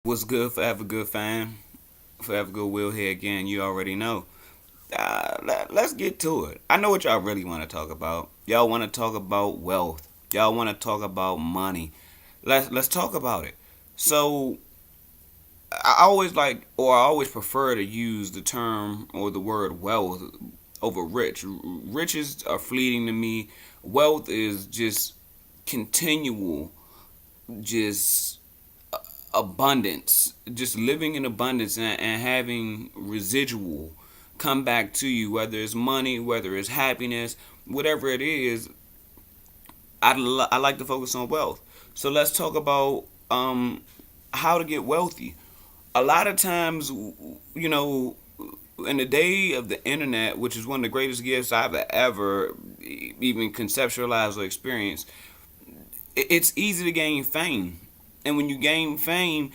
What's good, Forever Good fam? Forever Good Will here again. You already know. Let's get to it. I know what y'all really want to talk about. Y'all want to talk about wealth. Y'all want to talk about money. Let's talk about it. So I always I always prefer to use the term or the word wealth over rich. Riches are fleeting to me. Wealth is just continual, just abundance, just living in abundance and having residual come back to you, whether it's money, whether it's happiness, whatever it is. I like to focus on wealth. So let's talk about how to get wealthy. A lot of times, you know, in the day of the internet, which is one of the greatest gifts I've ever even conceptualized or experienced, it's easy to gain fame. And when you gain fame,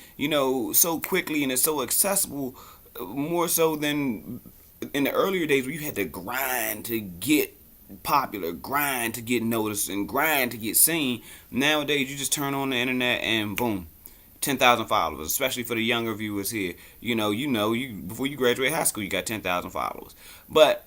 so quickly and it's so accessible, more so than in the earlier days where you had to grind to get popular, grind to get noticed, and grind to get seen. Nowadays, you just turn on the internet and boom, 10,000 followers. Especially for the younger viewers here, you before you graduate high school, you got 10,000 followers. But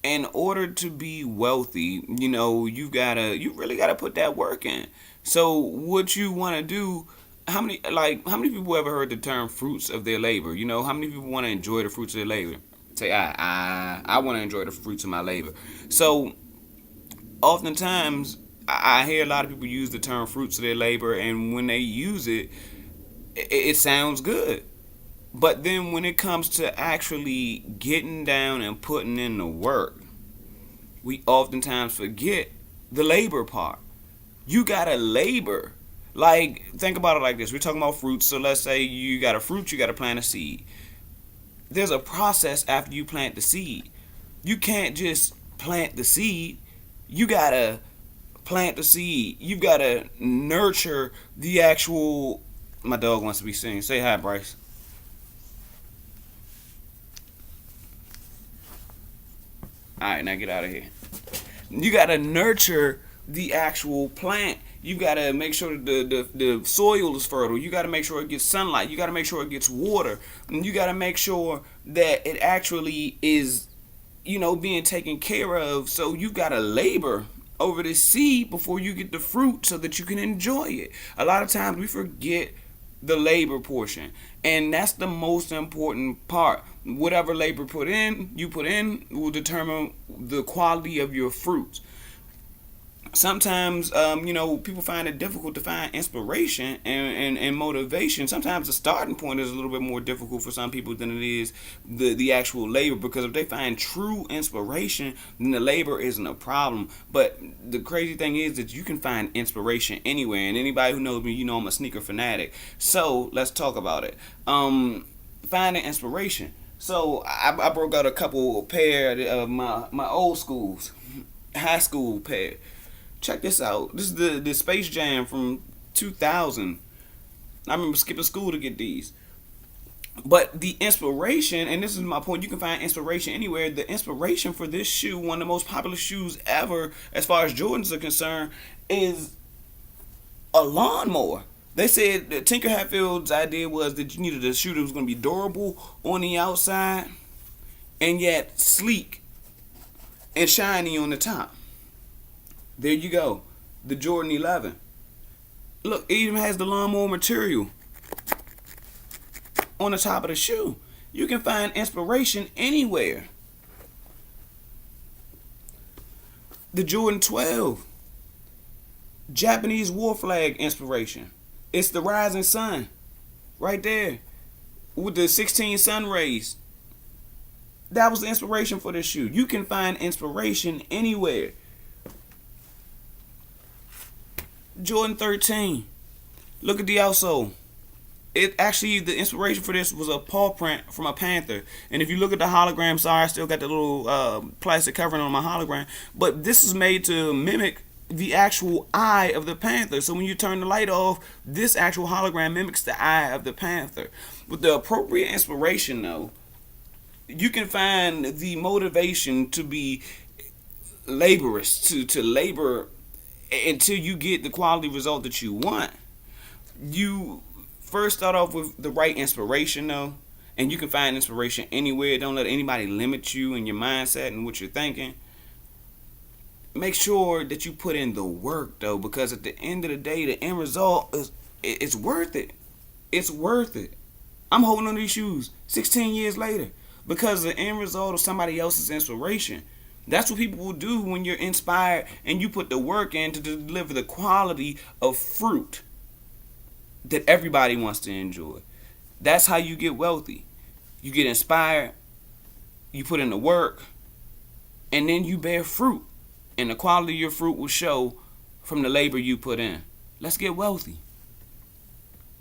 in order to be wealthy, you really gotta put that work in. So what you want to do? How many people ever heard the term fruits of their labor? How many people want to enjoy the fruits of their labor? Say I want to enjoy the fruits of my labor. So oftentimes I hear a lot of people use the term fruits of their labor, and when they use it, it sounds good. But then when it comes to actually getting down and putting in the work, we oftentimes forget the labor part. You gotta labor. Like, think about it like this. We're talking about fruits, so let's say you got a fruit, you gotta plant a seed. There's a process after you plant the seed. You can't just plant the seed. You gotta plant the seed. You gotta nurture the actual. My dog wants to be seen. Say hi, Bryce. All right, now get out of here. You gotta nurture the actual plant. You gotta make sure that the soil is fertile. You gotta make sure it gets sunlight. You gotta make sure it gets water. And you gotta make sure that it actually is, being taken care of. So you gotta labor over the seed before you get the fruit so that you can enjoy it. A lot of times we forget the labor portion, and that's the most important part. Whatever labor you put in will determine the quality of your fruits. Sometimes people find it difficult to find inspiration and motivation. Sometimes the starting point is a little bit more difficult for some people than it is the actual labor, because if they find true inspiration, then the labor isn't a problem. But the crazy thing is that you can find inspiration anywhere, and anybody who knows me, I'm a sneaker fanatic. So let's talk about it. Finding inspiration. So I broke out a couple pair of my old schools, high school pair. Check this out. This is the Space Jam from 2000. I remember skipping school to get these. But the inspiration, and this is my point, you can find inspiration anywhere. The inspiration for this shoe, one of the most popular shoes ever, as far as Jordans are concerned, is a lawnmower. They said that Tinker Hatfield's idea was that you needed a shoe that was going to be durable on the outside and yet sleek and shiny on the top. There you go. The Jordan 11. Look, it even has the lawnmower material on the top of the shoe. You can find inspiration anywhere. The Jordan 12. Japanese war flag inspiration. It's the rising sun. Right there. With the 16 sun rays. That was the inspiration for this shoe. You can find inspiration anywhere. Jordan 13. Look at the outsole. It actually, the inspiration for this was a paw print from a panther. And if you look at the hologram, sorry, I still got the little plastic covering on my hologram. But this is made to mimic the actual eye of the panther. So when you turn the light off, this actual hologram mimics the eye of the panther. With the appropriate inspiration, though, you can find the motivation to be laborious, to labor until you get the quality result that you want. You first start off with the right inspiration though, and you can find inspiration anywhere. Don't let anybody limit you in your mindset and what you're thinking. Make sure that you put in the work though, because at the end of the day, the end result is it's worth it. It's worth it. I'm holding on to these shoes 16 years later because the end result of somebody else's inspiration. That's what people will do when you're inspired and you put the work in to deliver the quality of fruit that everybody wants to enjoy. That's how you get wealthy. You get inspired, you put in the work, and then you bear fruit. And the quality of your fruit will show from the labor you put in. Let's get wealthy.